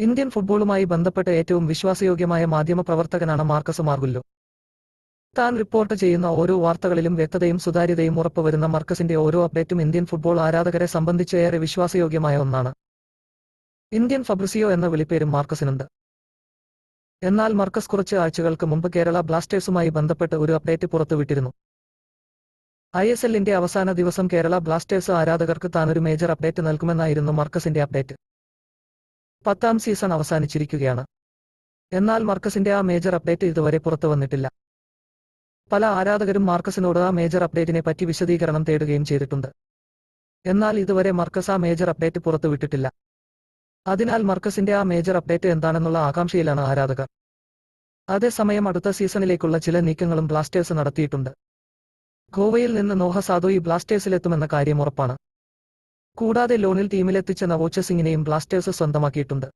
Indian ഫുട്ബോളുമായി ബന്ധപ്പെട്ട് ഏറ്റവും വിശ്വാസയോഗ്യമായ മാധ്യമപ്രവർത്തകനാണ് Marcus മാർഗുല്ലോ. താൻ റിപ്പോർട്ട് ചെയ്യുന്ന ഓരോ വാർത്തകളിലും വ്യക്തതയും സുതാര്യതയും ഉറപ്പുവരുന്ന മാർക്കസിന്റെ ഓരോ അപ്ഡേറ്റും ഇന്ത്യൻ ഫുട്ബോൾ ആരാധകരെ സംബന്ധിച്ച് ഏറെ വിശ്വാസയോഗ്യമായ ഒന്നാണ്. ഇന്ത്യൻ ഫബ്രിസിയോ എന്ന വിളിപ്പേരും മാർക്കസിനുണ്ട്. എന്നാൽ മാർക്കസ് കുറച്ച് ആഴ്ചകൾക്ക് മുമ്പ് കേരള ബ്ലാസ്റ്റേഴ്സുമായി ബന്ധപ്പെട്ട് ഒരു അപ്ഡേറ്റ് പുറത്തുവിട്ടിരുന്നു. ISLന്റെ അവസാന ദിവസം കേരള ബ്ലാസ്റ്റേഴ്സ് ആരാധകർക്ക് താനൊരു മേജർ അപ്ഡേറ്റ് നൽകുമെന്നായിരുന്നു മാർക്കസിന്റെ അപ്ഡേറ്റ്. 10ാം സീസൺ അവസാനിച്ചിരിക്കുകയാണ്. എന്നാൽ മാർക്കസിന്റെ ആ മേജർ അപ്ഡേറ്റ് ഇതുവരെ പുറത്തുവന്നിട്ടില്ല. പല ആരാധകരും മാർക്കസിനോട് ആ മേജർ അപ്ഡേറ്റിനെ പറ്റി വിശദീകരണം തേടുകയും ചെയ്തിട്ടുണ്ട്. എന്നാൽ ഇതുവരെ മാർക്കസ് ആ മേജർ അപ്ഡേറ്റ് പുറത്തുവിട്ടിട്ടില്ല. അതിനാൽ മാർക്കസിന്റെ ആ മേജർ അപ്ഡേറ്റ് എന്താണെന്നുള്ള ആകാംക്ഷയിലാണ് ആരാധകർ. അതേസമയം അടുത്ത സീസണിലേക്കുള്ള ചില നീക്കങ്ങളും ബ്ലാസ്റ്റേഴ്സ് നടത്തിയിട്ടുണ്ട്. ഗോവയിൽ നിന്ന് നോഹ സാദോയി ബ്ലാസ്റ്റേഴ്സിലെത്തുമെന്ന കാര്യം ഉറപ്പാണ്. കൂടാതെ ലോണിൽ ടീമിലെത്തിച്ച നവോച്ച സിംഗിനെയും ബ്ലാസ്റ്റേഴ്സ് സ്വന്തമാക്കിയിട്ടുണ്ട്.